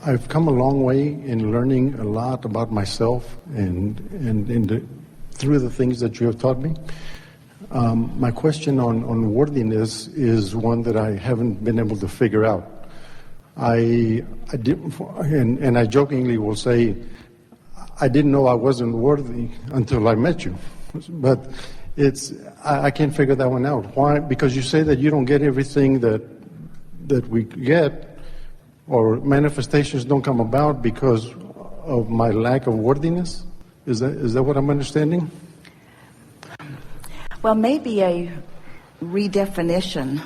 I've come a long way in learning a lot about myself through the things that you have taught me. My question on worthiness is one that I haven't been able to figure out. I jokingly will say, I didn't know I wasn't worthy until I met you. But I can't figure that one out. Why? Because you say that you don't get everything that we get, or manifestations don't come about because of my lack of worthiness. Is that what I'm understanding? Well, maybe a redefinition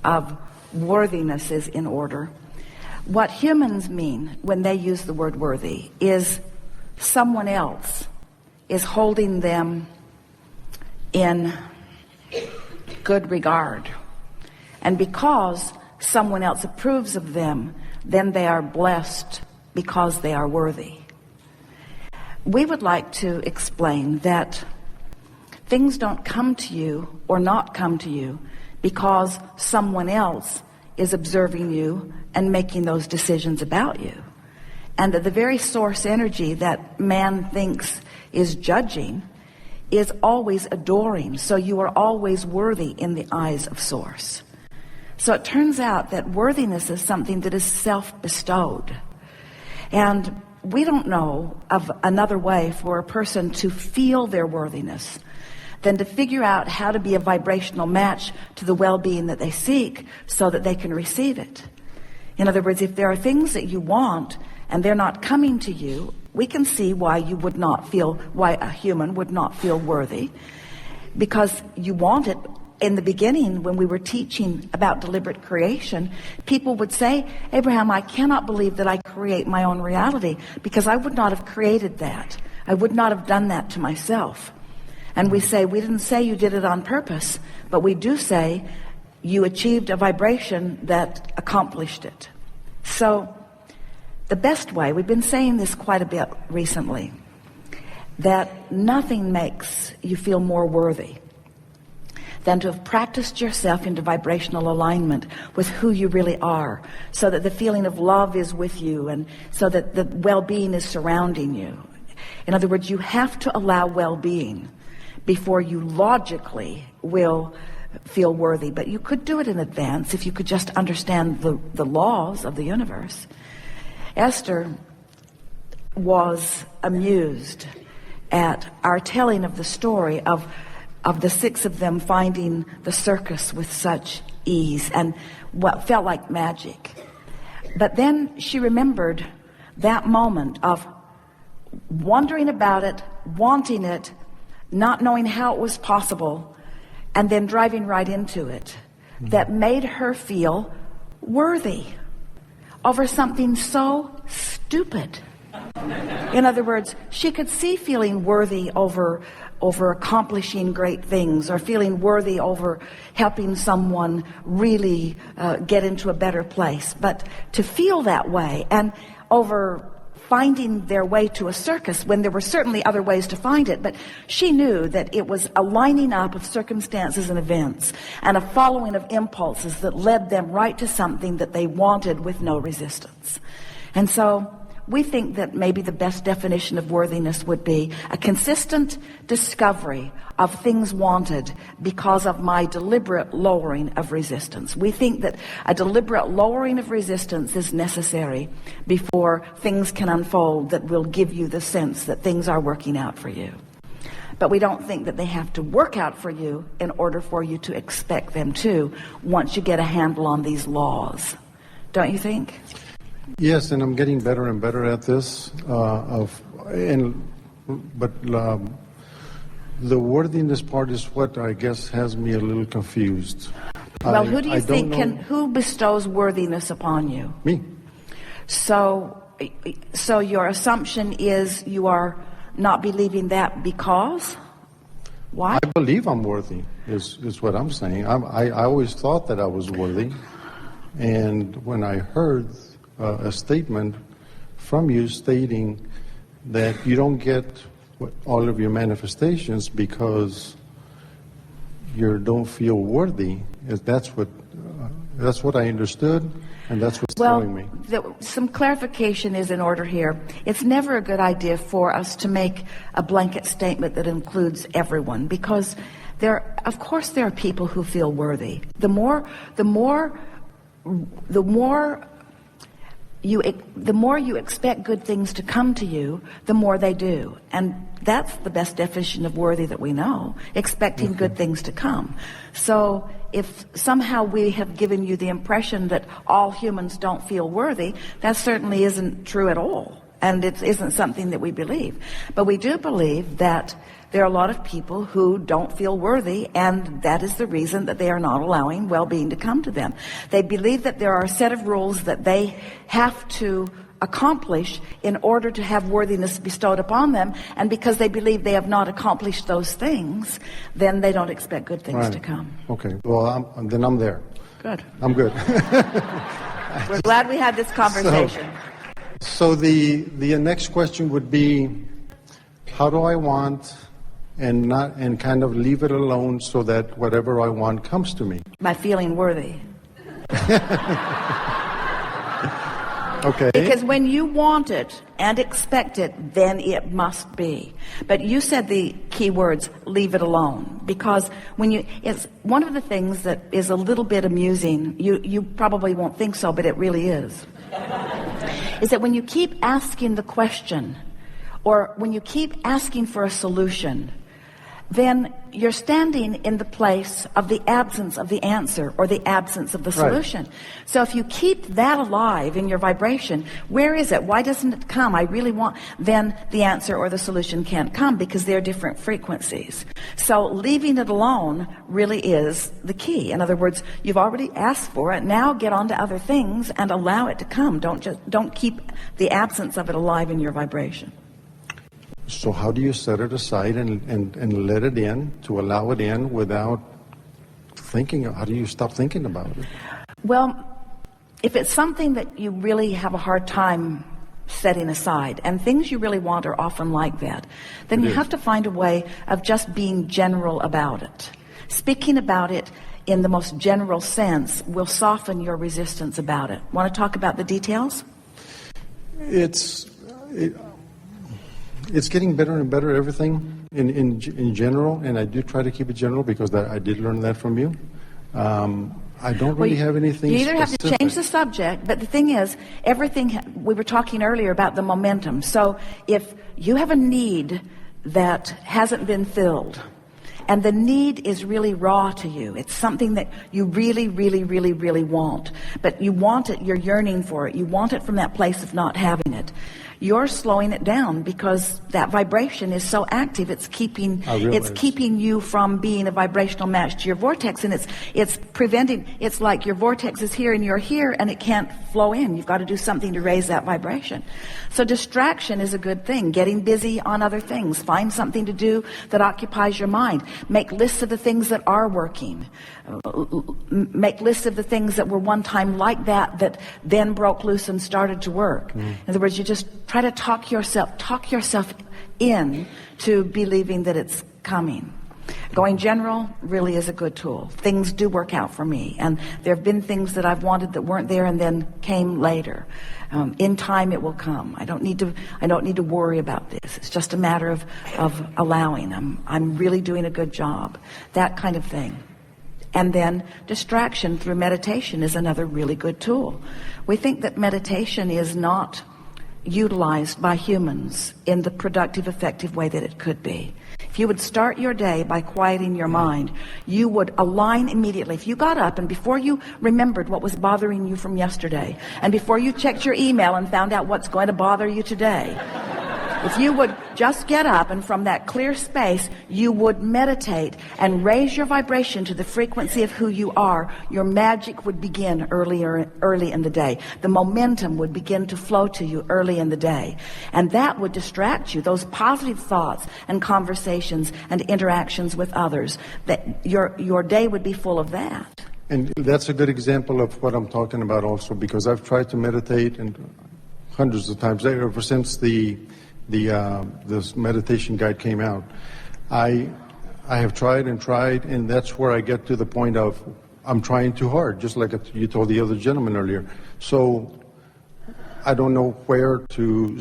of worthiness is in order. What humans mean when they use the word worthy is someone else is holding them in good regard. And because someone else approves of them, then they are blessed because they are worthy. We would like to explain that things don't come to you or not come to you because someone else is observing you and making those decisions about you. And that the very source energy that man thinks is judging is always adoring. So you are always worthy in the eyes of source. So it turns out that worthiness is something that is self-bestowed. And we don't know of another way for a person to feel their worthiness than to figure out how to be a vibrational match to the well-being that they seek so that they can receive it. In other words, if there are things that you want and they're not coming to you, we can see why a human would not feel worthy, because you want it. In the beginning, when we were teaching about deliberate creation, people would say, Abraham, I cannot believe that I create my own reality, because I would not have created that. I would not have done that to myself. And we say, we didn't say you did it on purpose, but we do say you achieved a vibration that accomplished it. So the best way, we've been saying this quite a bit recently, that nothing makes you feel more worthy than to have practiced yourself into vibrational alignment with who you really are, so that the feeling of love is with you and so that the well-being is surrounding you. In other words, you have to allow well-being before you logically will feel worthy. But you could do it in advance if you could just understand the laws of the universe. Esther was amused at our telling of the story of the six of them finding the circus with such ease and what felt like magic. But then she remembered that moment of wondering about it, wanting it, not knowing how it was possible, and then driving right into it. That made her feel worthy over something so stupid. In other words, she could see feeling worthy over accomplishing great things, or feeling worthy over helping someone really get into a better place. But to feel that way, and over finding their way to a circus, when there were certainly other ways to find it, but she knew that it was a lining up of circumstances and events and a following of impulses that led them right to something that they wanted with no resistance. And so we think that maybe the best definition of worthiness would be a consistent discovery of things wanted because of my deliberate lowering of resistance. We think that a deliberate lowering of resistance is necessary before things can unfold that will give you the sense that things are working out for you. But we don't think that they have to work out for you in order for you to expect them to, once you get a handle on these laws. Don't you think? Yes, and I'm getting better and better at this. The worthiness part is what I guess has me a little confused. Well, who do you think who bestows worthiness upon you? Me. So your assumption is you are not believing that because? Why? I believe I'm worthy, is what I'm saying. I always thought that I was worthy. And when I heard a statement from you stating that you don't get all of your manifestations because you don't feel worthy, that's what I understood. And that's what's Well, throwing me. some clarification is in order here. It's never a good idea for us to make a blanket statement that includes everyone, because of course there are people who feel worthy. The more you expect good things to come to you, the more they do. And that's the best definition of worthy that we know, expecting good things to come. So if somehow we have given you the impression that all humans don't feel worthy, that certainly isn't true at all. And it isn't something that we believe. But we do believe that there are a lot of people who don't feel worthy, and that is the reason that they are not allowing well-being to come to them. They believe that there are a set of rules that they have to accomplish in order to have worthiness bestowed upon them, and because they believe they have not accomplished those things, then they don't expect good things to come. Okay, well, then I'm there. Good. I'm good. We're glad we had this conversation. So the next question would be, how do I want and kind of leave it alone so that whatever I want comes to me? By feeling worthy. Okay. Because when you want it and expect it, then it must be. But you said the key words, leave it alone. Because it's one of the things that is a little bit amusing, you probably won't think so, but it really is that when you keep asking the question, or when you keep asking for a solution, then you're standing in the place of the absence of the answer or the absence of the solution. Right. So if you keep that alive in your vibration, where is it? Why doesn't it come? I really want, then the answer or the solution can't come because they're different frequencies. So leaving it alone really is the key. In other words, you've already asked for it. Now get on to other things and allow it to come. Don't keep the absence of it alive in your vibration. So how do you set it aside and let it in, to allow it in without thinking? How do you stop thinking about it? Well, if it's something that you really have a hard time setting aside, and things you really want are often like that, then you have to find a way of just being general about it. Speaking about it in the most general sense will soften your resistance about it. Want to talk about the details? It's getting better and better, everything in general, and I do try to keep it general because I did learn that from you. I don't really have anything You either specific. have to change the subject, but the thing is, we were talking earlier about the momentum. So if you have a need that hasn't been filled, and the need is really raw to you, it's something that you really, really, really, really want, but you want it, you're yearning for it, you want it from that place of not having it, you're slowing it down because that vibration is so active. It's keeping you from being a vibrational match to your vortex, and it's preventing. It's like your vortex is here and you're here, and it can't flow in. You've got to do something to raise that vibration. So distraction is a good thing. Getting busy on other things. Find something to do that occupies your mind. Make lists of the things that are working. Make lists of the things that were one time like that then broke loose and started to work. In other words, you just try to talk yourself in to believing that it's coming. Going general really is a good tool. Things do work out for me, and there have been things that I've wanted that weren't there and then came later. In time it will come. I don't need to worry about this. It's just a matter of allowing. I'm really doing a good job. That kind of thing. And then distraction through meditation is another really good tool. We think that meditation is not utilized by humans in the productive, effective way that it could be. If you would start your day by quieting your mind, you would align immediately. If you got up and before you remembered what was bothering you from yesterday, and before you checked your email and found out what's going to bother you today, if you would just get up and from that clear space, you would meditate and raise your vibration to the frequency of who you are, your magic would begin early in the day. The momentum would begin to flow to you early in the day. And that would distract you. Those positive thoughts and conversations and interactions with others, that your day would be full of that. And that's a good example of what I'm talking about also, because I've tried to meditate and hundreds of times ever since this meditation guide came out. I have tried, and that's where I get to the point of I'm trying too hard, just like you told the other gentleman earlier. So I don't know where to.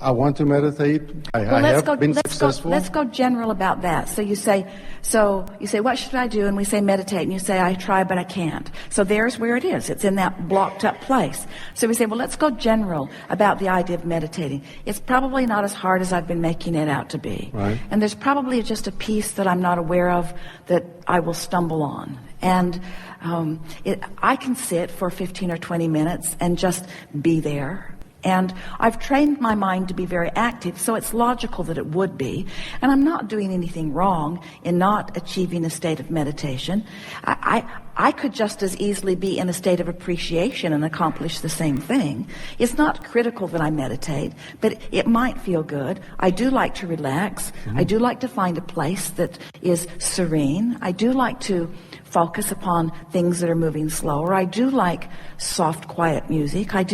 I want to meditate. I have been successful. Let's go general about that. So you say, what should I do? And we say meditate. And you say, I try, but I can't. So there's where it is. It's in that blocked up place. So we say, well, let's go general about the idea of meditating. It's probably not as hard as I've been making it out to be. Right. And there's probably just a piece that I'm not aware of that I will stumble on. And I can sit for 15 or 20 minutes and just be there. And I've trained my mind to be very active, so it's logical that it would be. And I'm not doing anything wrong in not achieving a state of meditation. I could just as easily be in a state of appreciation and accomplish the same thing. It's not critical that I meditate, but it might feel good. I do like to relax. Mm-hmm. I do like to find a place that is serene. I do like to focus upon things that are moving slower. I do like soft, quiet music. I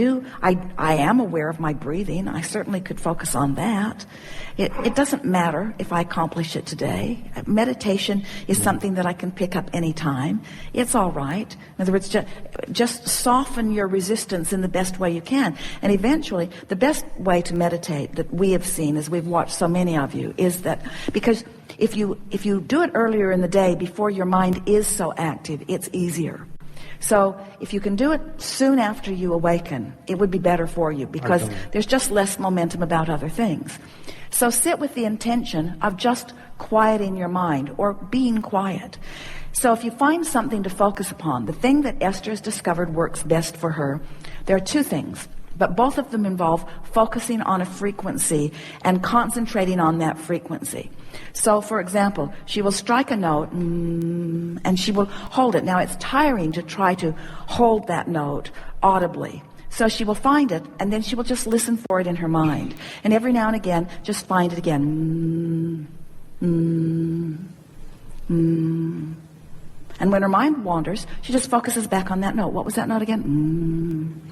am aware of my breathing. I certainly could focus on that. It doesn't matter if I accomplish it today. Meditation is something that I can pick up anytime. It's all right. In other words, just soften your resistance in the best way you can. And eventually, the best way to meditate that we have seen, as we've watched so many of you, is that because if you do it earlier in the day before your mind is so active, it's easier. So if you can do it soon after you awaken, it would be better for you because there's just less momentum about other things. So sit with the intention of just quieting your mind or being quiet. So if you find something to focus upon, the thing that Esther has discovered works best for her, there are two things. But both of them involve focusing on a frequency and concentrating on that frequency. So, for example, she will strike a note and she will hold it. Now, it's tiring to try to hold that note audibly. So she will find it, and then she will just listen for it in her mind. And every now and again, just find it again. And when her mind wanders, she just focuses back on that note. What was that note again?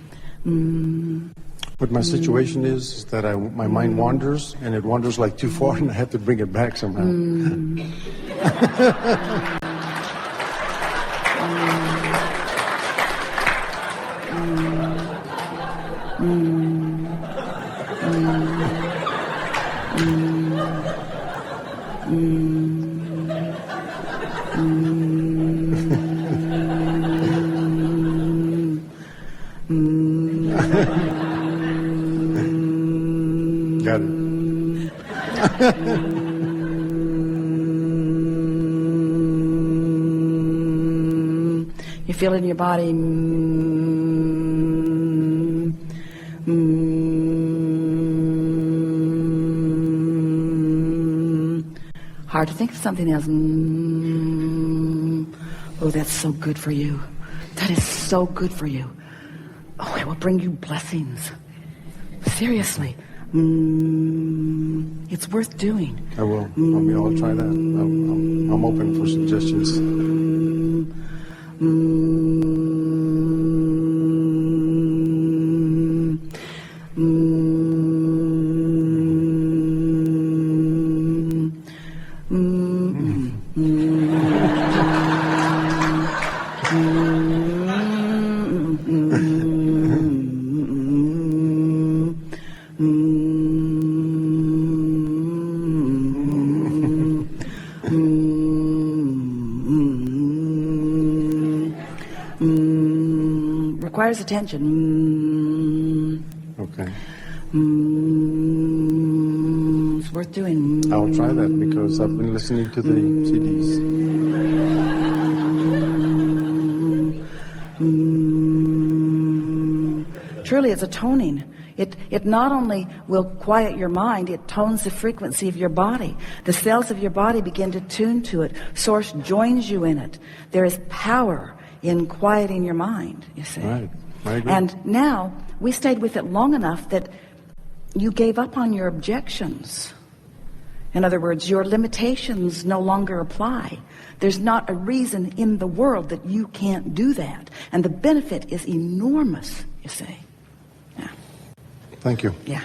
But my situation is that my mind wanders, and it wanders like too far, and I have to bring it back somehow. Got it. You feel it in your body. Hard to think of something else. Oh, that's so good for you. That is so good for you. Oh, it will bring you blessings. Seriously. It's worth doing. I will. I'll try that. I'm open for suggestions. Requires attention. Okay. It's worth doing. I'll try that because I've been listening to the CDs. Truly, it's a toning. It not only will quiet your mind, it tones the frequency of your body. The cells of your body begin to tune to it. Source joins you in it. There is power in quieting your mind, you see. Right. I agree. And now, we stayed with it long enough that you gave up on your objections. In other words, your limitations no longer apply. There's not a reason in the world that you can't do that. And the benefit is enormous, you see. Yeah. Thank you. Yeah.